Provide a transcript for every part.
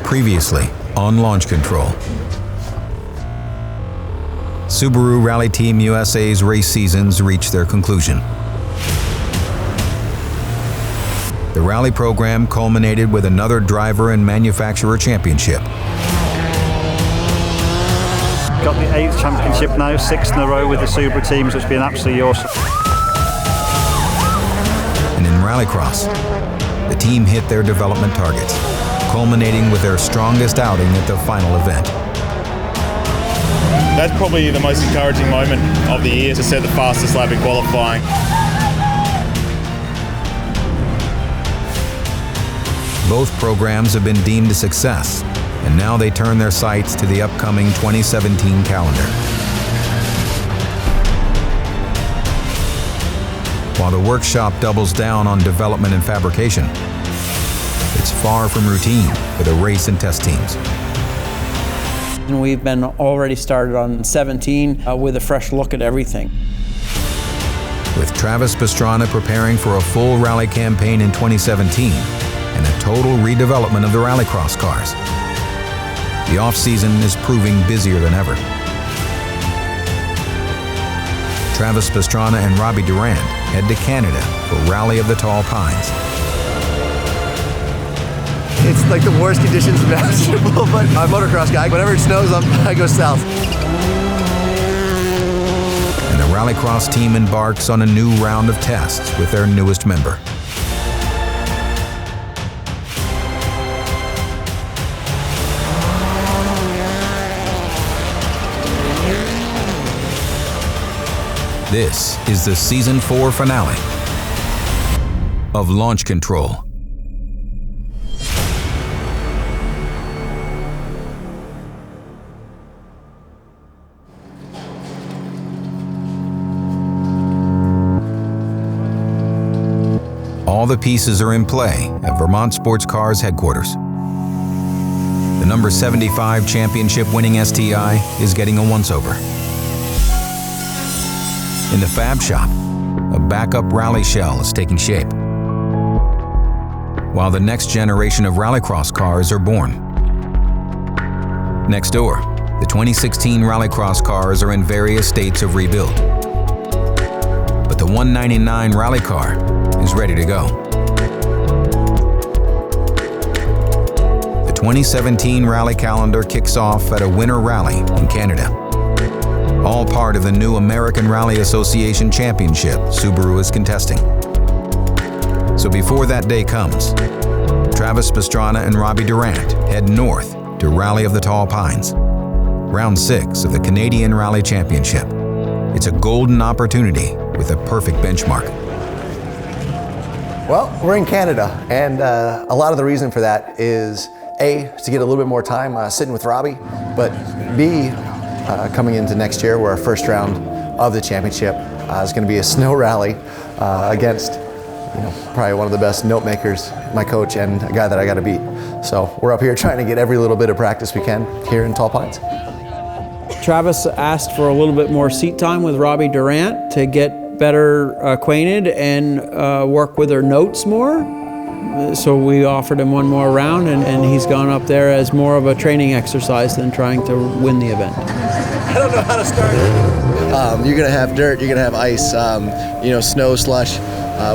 Previously on Launch Control. Subaru Rally Team USA's race seasons reached their conclusion. The rally program culminated with another driver and manufacturer championship. Got the 8th championship now, 6th in a row with the Subaru teams, which has been absolutely awesome. And in Rallycross, the team hit their development targets, culminating with their strongest outing at the final event. That's probably the most encouraging moment of the year, to set the fastest lap in qualifying. Both programs have been deemed a success, and now they turn their sights to the upcoming 2017 calendar. While the workshop doubles down on development and fabrication, it's far from routine for the race and test teams. And we've been already started on 17 with a fresh look at everything. With Travis Pastrana preparing for a full rally campaign in 2017 and a total redevelopment of the Rallycross cars, the off-season is proving busier than ever. Travis Pastrana and Robbie Durant head to Canada for Rally of the Tall Pines. It's like the worst conditions imaginable, but I'm a motocross guy. Whenever it snows, I go south. And the Rallycross team embarks on a new round of tests with their newest member. This is the Season 4 finale of Launch Control. All the pieces are in play at Vermont Sports Cars headquarters. The number 75 championship winning STI is getting a once-over. In the fab shop, a backup rally shell is taking shape, while the next generation of Rallycross cars are born. Next door, the 2016 Rallycross cars are in various states of rebuild. But the 199 rally car is ready to go. The 2017 rally calendar kicks off at a winter rally in Canada. All part of the new American Rally Association Championship Subaru is contesting. So before that day comes, Travis Pastrana and Robbie Durant head north to Rally of the Tall Pines, round 6 of the Canadian Rally Championship. It's a golden opportunity with a perfect benchmark. Well, we're in Canada, and a lot of the reason for that is A, to get a little bit more time sitting with Robbie, but B, coming into next year, where our first round of the championship is going to be a snow rally against, probably one of the best note makers, my coach, and a guy that I got to beat. So we're up here trying to get every little bit of practice we can here in Tall Pines. Travis asked for a little bit more seat time with Robbie Durant to get better acquainted and work with her notes more. So we offered him one more round, and he's gone up there as more of a training exercise than trying to win the event. I don't know how to start. You're gonna have dirt, you're gonna have ice, snow, slush.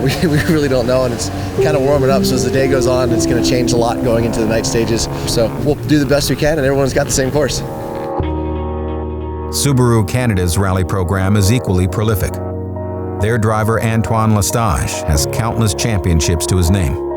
We really don't know, and it's kind of warming up. So as the day goes on, it's gonna change a lot going into the night stages. So we'll do the best we can, and everyone's got the same course. Subaru Canada's rally program is equally prolific. Their driver Antoine Lestage has countless championships to his name.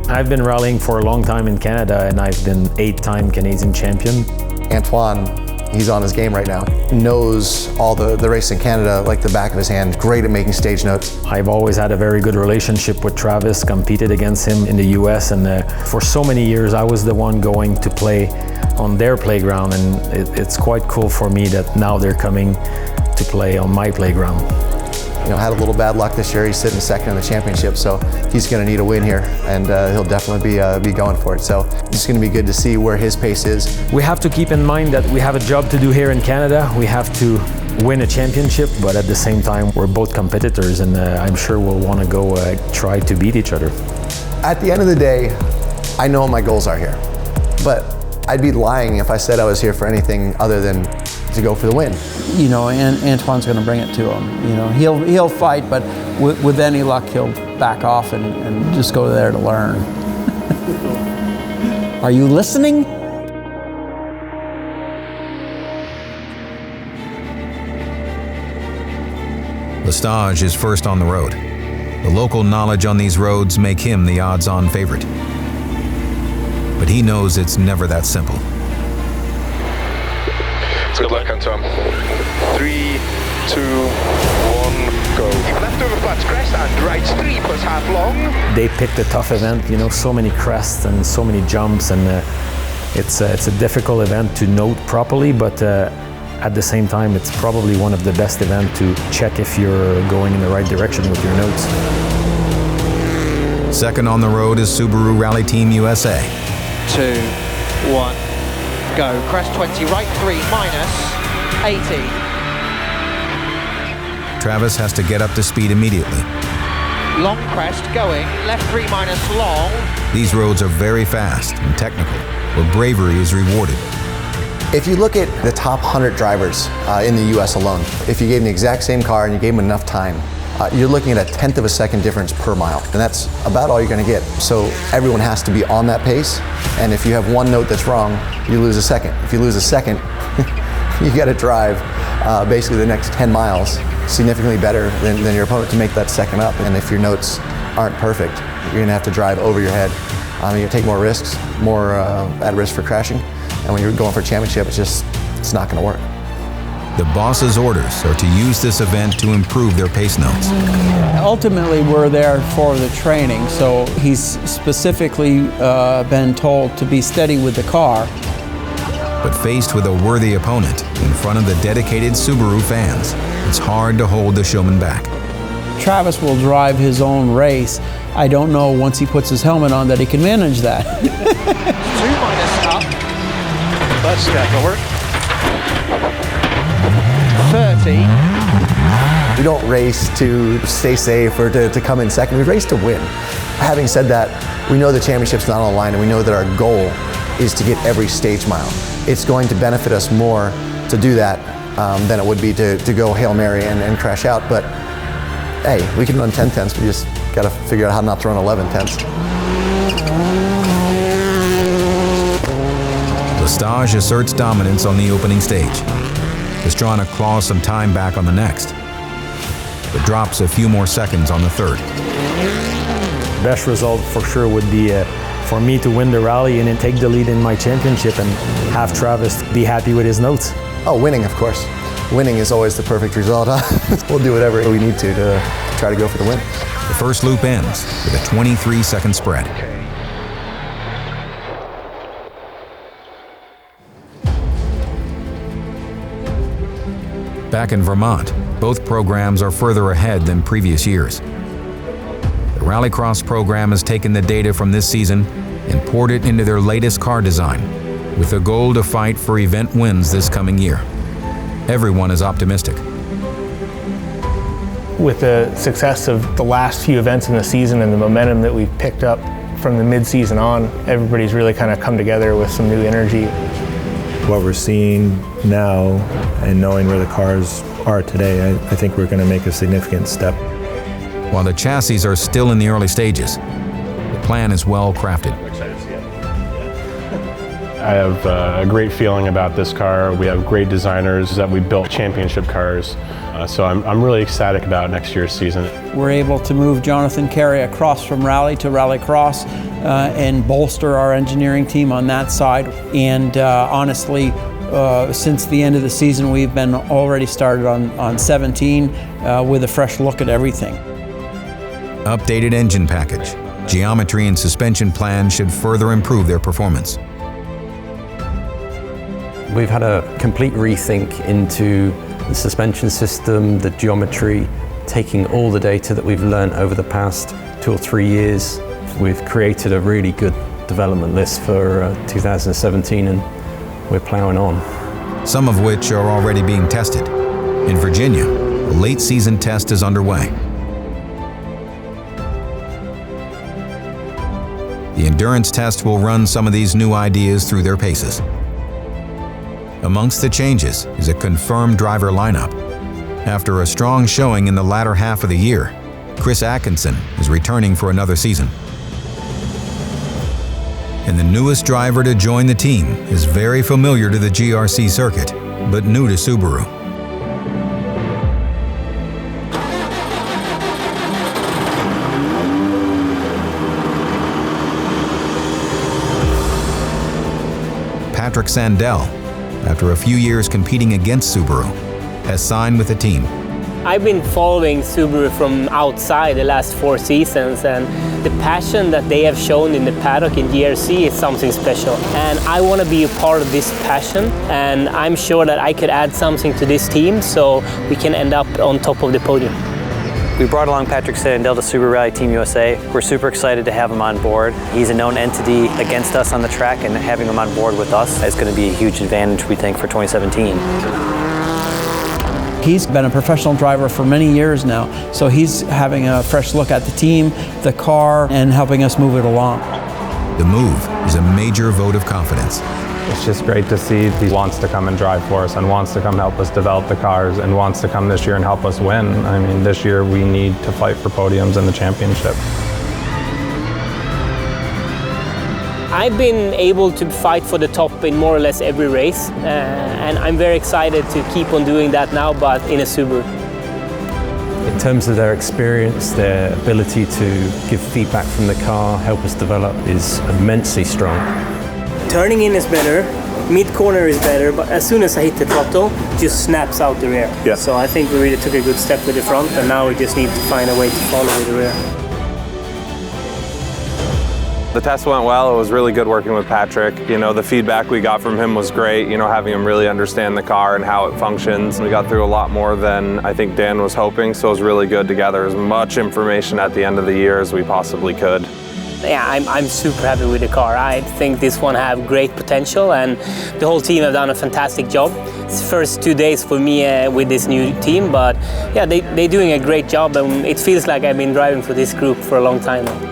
I've been rallying for a long time in Canada, and I've been 8-time Canadian champion. Antoine, he's on his game right now. Knows all the race in Canada like the back of his hand. Great at making stage notes. I've always had a very good relationship with Travis, competed against him in the US, and for so many years I was the one going to play on their playground, and it's quite cool for me that now they're coming to play on my playground. had a little bad luck this year. He's sitting second in the championship, so he's going to need a win here, and he'll definitely be going for it. So it's going to be good to see where his pace is. We have to keep in mind that we have a job to do here in Canada. We have to win a championship, but at the same time, we're both competitors, and I'm sure we'll want to go try to beat each other. At the end of the day, I know what my goals are here, but I'd be lying if I said I was here for anything other than to go for the win. And Antoine's going to bring it to him. He'll fight, but with any luck, he'll back off and just go there to learn. Are you listening? Lestage is first on the road. The local knowledge on these roads make him the odds-on favorite. But he knows it's never that simple. Good luck, Antoine. 3, 2, 1, go. Left over flats crest and right 3 plus half long. They picked a tough event, so many crests and so many jumps, and it's a difficult event to note properly, but at the same time, it's probably one of the best events to check if you're going in the right direction with your notes. Second on the road is Subaru Rally Team USA. 2, 1, go. Crest 20, right 3, minus 80. Travis has to get up to speed immediately. Long crest going, left 3 minus long. These roads are very fast and technical, where bravery is rewarded. If you look at the top 100 drivers in the US alone, if you gave them the exact same car and you gave them enough time, you're looking at a 1/10 of a second difference per mile, and that's about all you're going to get. So everyone has to be on that pace, and if you have one note that's wrong, you lose a second. If you lose a second, you got to drive basically the next 10 miles significantly better than your opponent to make that second up. And if your notes aren't perfect, you're going to have to drive over your head. You take more risks, more at risk for crashing, and when you're going for a championship, it's not going to work. The boss's orders are to use this event to improve their pace notes. Ultimately, we're there for the training, so he's specifically been told to be steady with the car. But faced with a worthy opponent in front of the dedicated Subaru fans, it's hard to hold the showman back. Travis will drive his own race. I don't know once he puts his helmet on that he can manage that. 2 minus up. That's going to work. 30. We don't race to stay safe or to come in second. We race to win. Having said that, we know the championship's not on the line, and we know that our goal is to get every stage mile. It's going to benefit us more to do that than it would be to go Hail Mary and crash out. But hey, we can run 10/10s. We just got to figure out how not to run 11/10s. Lestage asserts dominance on the opening stage. Pastrana claws some time back on the next, but drops a few more seconds on the third. Best result for sure would be for me to win the rally and then take the lead in my championship and have Travis be happy with his notes. Oh, winning, of course. Winning is always the perfect result. We'll do whatever we need to try to go for the win. The first loop ends with a 23-second spread. Back in Vermont, both programs are further ahead than previous years. The Rallycross program has taken the data from this season and poured it into their latest car design, with a goal to fight for event wins this coming year. Everyone is optimistic. With the success of the last few events in the season and the momentum that we've picked up from the mid-season on, everybody's really kind of come together with some new energy. What we're seeing now and knowing where the cars are today, I think we're going to make a significant step. While the chassis are still in the early stages, the plan is well crafted. I have a great feeling about this car. We have great designers that we built championship cars. So I'm really ecstatic about next year's season. We're able to move Jonathan Carey across from Rally to Rallycross and bolster our engineering team on that side. And honestly, since the end of the season, we've been already started on 17 with a fresh look at everything. Updated engine package, geometry and suspension plan should further improve their performance. We've had a complete rethink into the suspension system, the geometry, taking all the data that we've learned over the past 2 or 3 years. We've created a really good development list for 2017, and we're plowing on. Some of which are already being tested. In Virginia, a late season test is underway. The endurance test will run some of these new ideas through their paces. Amongst the changes is a confirmed driver lineup. After a strong showing in the latter half of the year, Chris Atkinson is returning for another season. And the newest driver to join the team is very familiar to the GRC circuit, but new to Subaru. Patrick Sandell, after a few years competing against Subaru, has signed with the team. I've been following Subaru from outside the last 4 seasons, and the passion that they have shown in the paddock in GRC is something special. And I want to be a part of this passion, and I'm sure that I could add something to this team so we can end up on top of the podium. We brought along Patrick Sandell to Subaru Rally Team USA. We're super excited to have him on board. He's a known entity against us on the track, and having him on board with us is going to be a huge advantage, we think, for 2017. He's been a professional driver for many years now, so he's having a fresh look at the team, the car, and helping us move it along. The move is a major vote of confidence. It's just great to see he wants to come and drive for us and wants to come help us develop the cars and wants to come this year and help us win. I mean, this year we need to fight for podiums in the championship. I've been able to fight for the top in more or less every race, and I'm very excited to keep on doing that now, but in a Subaru. In terms of their experience, their ability to give feedback from the car, help us develop, is immensely strong. Turning in is better, mid-corner is better, but as soon as I hit the throttle, it just snaps out the rear. Yeah. So I think we really took a good step with the front, and now we just need to find a way to follow with the rear. The test went well. It was really good working with Patrick. You know, the feedback we got from him was great, you know, having him really understand the car and how it functions. We got through a lot more than I think Dan was hoping, so it was really good to gather as much information at the end of the year as we possibly could. Yeah, I'm super happy with the car. I think this one have great potential, and the whole team have done a fantastic job. It's the first 2 days for me with this new team, but yeah, they're doing a great job, and it feels like I've been driving for this group for a long time now.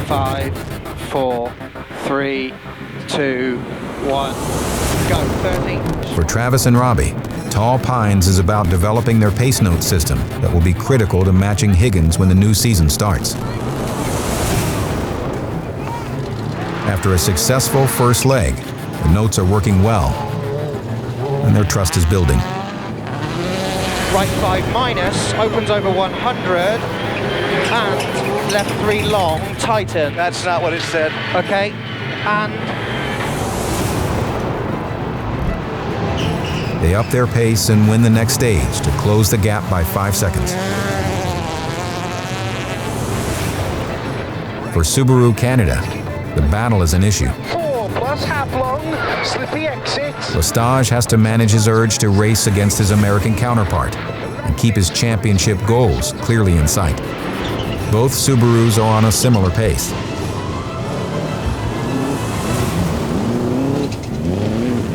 Five, 4, 3, 2, 1, go, 30. For Travis and Robbie, Tall Pines is about developing their pacenotes system that will be critical to matching Higgins when the new season starts. After a successful first leg, the notes are working well, and their trust is building. Right 5 minus, opens over 100, and left 3 long, tighten. That's not what it said. Okay, and They up their pace and win the next stage to close the gap by 5 seconds. For Subaru Canada, the battle is an issue. 4 plus half long, slippy exit. Lestage has to manage his urge to race against his American counterpart and keep his championship goals clearly in sight. Both Subarus are on a similar pace.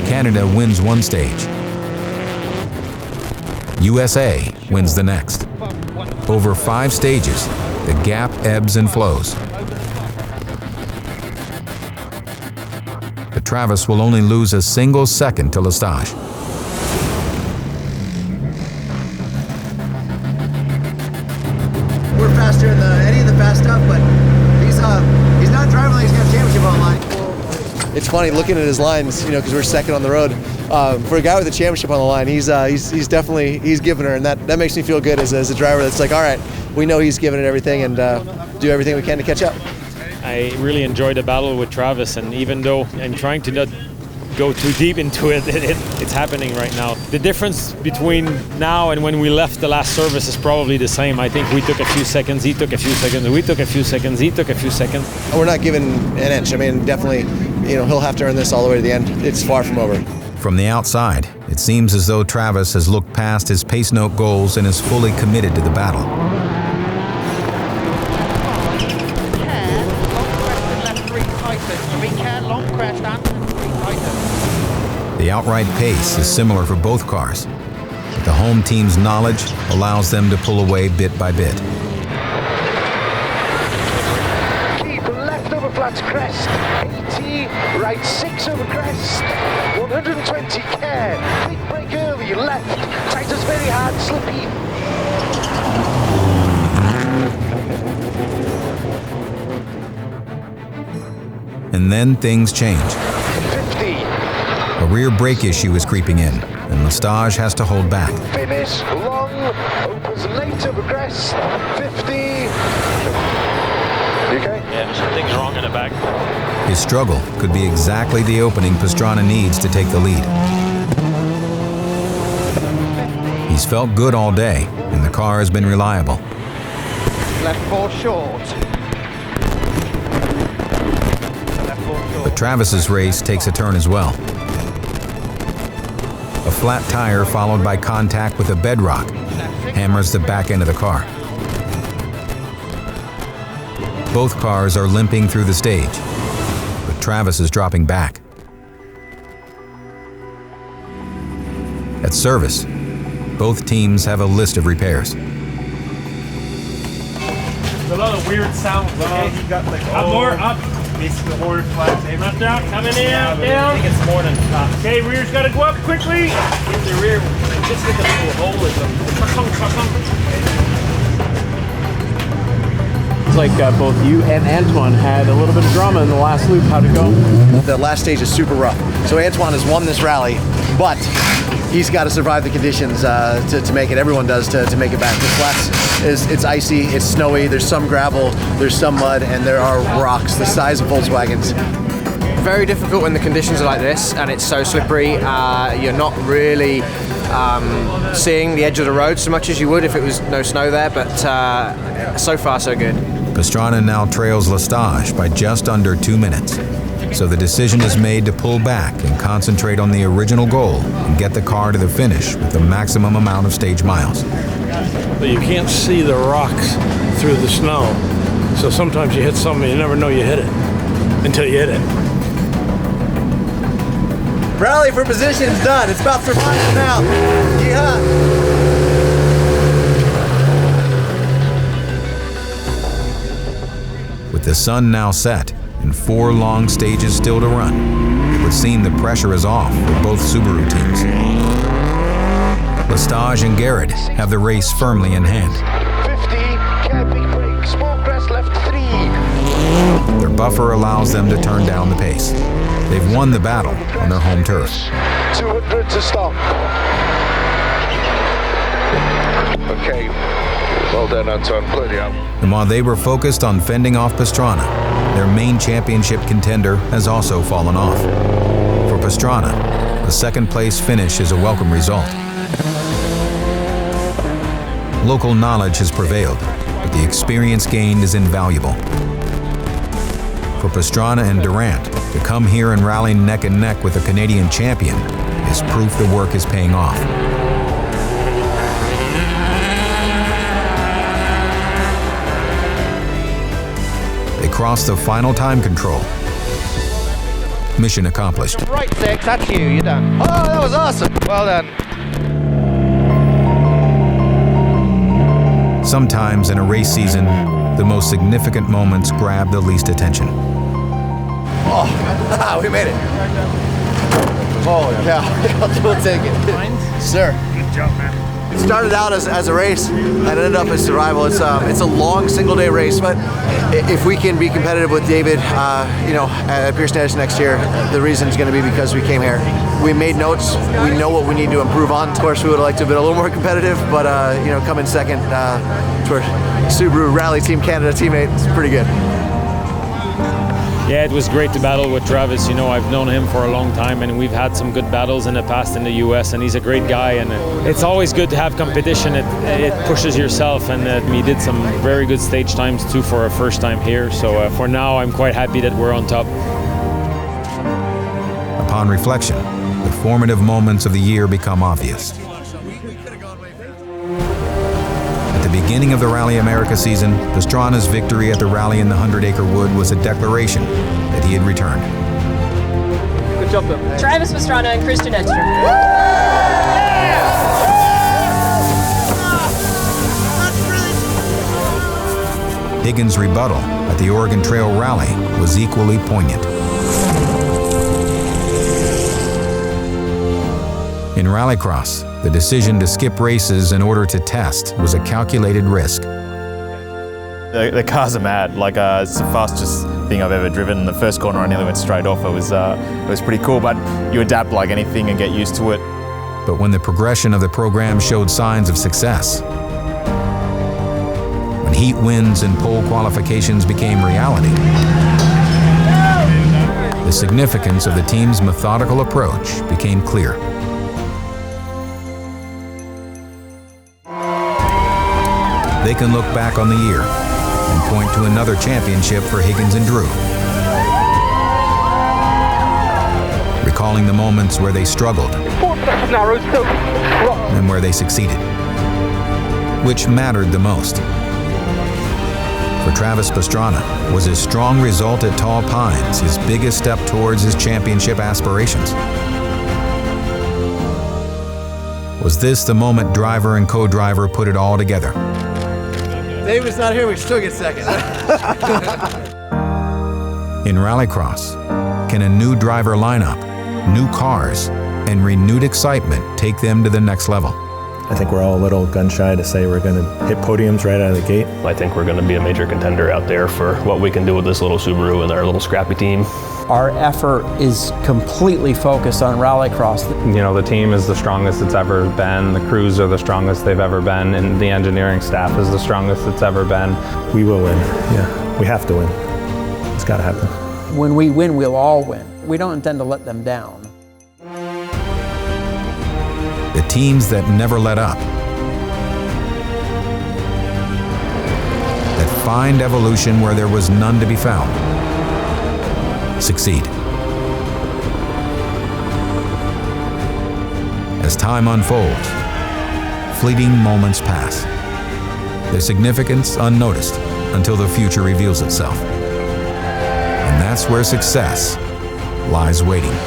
Canada wins one stage. USA wins the next. Over 5 stages, the gap ebbs and flows. But Travis will only lose a single second to Lestage. We're faster in any of the fast stuff, but he's not driving like he's got a championship on the line. It's funny looking at his lines, you know, because we're second on the road. For a guy with a championship on the line, he's definitely giving her, and that makes me feel good as a driver. That's like, all right, we know he's giving it everything, and do everything we can to catch up. I really enjoyed the battle with Travis, and even though I'm trying to not go too deep into it, it's happening right now. The difference between now and when we left the last service is probably the same. I think we took a few seconds, he took a few seconds, we took a few seconds, he took a few seconds. We're not giving an inch. I mean, definitely, you know, he'll have to earn this all the way to the end. It's far from over. From the outside, it seems as though Travis has looked past his pace note goals and is fully committed to the battle. The outright pace is similar for both cars. The home team's knowledge allows them to pull away bit by bit. Keep left over flats crest, 80, right 6 over crest, 120 care, big brake early, left, tightens very hard, slippy. And then things change. 50. A rear brake issue is creeping in, and Lestage has to hold back. Finish, long, opens late over crest, 50. You okay? Yeah, something's wrong in the back. His struggle could be exactly the opening Pastrana needs to take the lead. He's felt good all day, and the car has been reliable. Left 4 short. But Travis's race takes a turn as well. A flat tire followed by contact with a bedrock hammers the back end of the car. Both cars are limping through the stage, but Travis is dropping back. At service, both teams have a list of repairs. There's a lot of weird sounds. Well, you got like Up more, up. basically the horn flags. Left out, coming in, Yeah, but down. I think it's more than top. Okay, rear's gotta go up quickly. In the rear, just get the little hole in them. It's like both you and Antoine had a little bit of drama in the last loop. How'd it go? The last stage is super rough. So Antoine has won this rally, but he's got to survive the conditions to make it. Everyone does to make it back. The flats it's icy, it's snowy, there's some gravel, there's some mud, and there are rocks the size of Volkswagens. Very difficult when the conditions are like this and it's so slippery. You're not really seeing the edge of the road so much as you would if it was no snow there, but so far so good. Pastrana now trails Lestage by just under 2 minutes. So the decision is made to pull back and concentrate on the original goal and get the car to the finish with the maximum amount of stage miles. But you can't see the rocks through the snow. So sometimes you hit something and you never know you hit it until you hit it. Rally for position is done. It's about survival now. Yeah. With the sun now set and 4 long stages still to run, it would seem the pressure is off for both Subaru teams. Lestage and Garrett have the race firmly in hand. 50, care, big brake, small crest, left 3. Their buffer allows them to turn down the pace. They've won the battle on their home turf. 200 to stop. Okay, well done, Anton. Bloody hell. And while they were focused on fending off Pastrana, their main championship contender has also fallen off. For Pastrana, a second-place finish is a welcome result. Local knowledge has prevailed, but the experience gained is invaluable. For Pastrana and Durant, to come here and rally neck and neck with a Canadian champion is proof the work is paying off. They cross the final time control. Mission accomplished. Right 6, that's you, you're done. Oh, that was awesome. Well done. Sometimes in a race season, the most significant moments grab the least attention. Oh, we made it. Holy cow. We'll take it. Sir. Good job, man. It started out as a race and ended up as survival. It's a long single-day race, but if we can be competitive with David, at Pearson Edge next year, the reason is going to be because we came here. We made notes. We know what we need to improve on. Of course, we would have liked to have been a little more competitive, but coming second to our Subaru Rally Team Canada teammate, it's pretty good. Yeah, it was great to battle with Travis. I've known him for a long time and we've had some good battles in the past in the US, and he's a great guy, and it's always good to have competition. It pushes yourself, and we did some very good stage times too for our first time here. So for now, I'm quite happy that we're on top. Upon reflection, the formative moments of the year become obvious. At the beginning of the Rally America season, Pastrana's victory at the rally in the 100-acre wood was a declaration that he had returned. Good job, though. Travis Pastrana and Christian Edstrom. Higgins' rebuttal at the Oregon Trail Rally was equally poignant. In Rallycross, the decision to skip races in order to test was a calculated risk. The cars are mad. It's the fastest thing I've ever driven. The first corner I nearly went straight off. It was pretty cool, but you adapt like anything and get used to it. But when the progression of the program showed signs of success, when heat wins and pole qualifications became reality, the significance of the team's methodical approach became clear. They can look back on the year and point to another championship for Higgins and Drew, recalling the moments where they struggled and where they succeeded. Which mattered the most? For Travis Pastrana, was his strong result at Tall Pines his biggest step towards his championship aspirations? Was this the moment driver and co-driver put it all together? David's not here, we still get second. In Rallycross, can a new driver lineup, new cars, and renewed excitement take them to the next level? I think we're all a little gun-shy to say we're going to hit podiums right out of the gate. I think we're going to be a major contender out there for what we can do with this little Subaru and our little scrappy team. Our effort is completely focused on Rallycross. You know, the team is the strongest it's ever been, the crews are the strongest they've ever been, and the engineering staff is the strongest it's ever been. We will win, yeah. We have to win. It's got to happen. When we win, we'll all win. We don't intend to let them down. The teams that never let up, that find evolution where there was none to be found, succeed. As time unfolds, fleeting moments pass, their significance unnoticed until the future reveals itself. And that's where success lies waiting.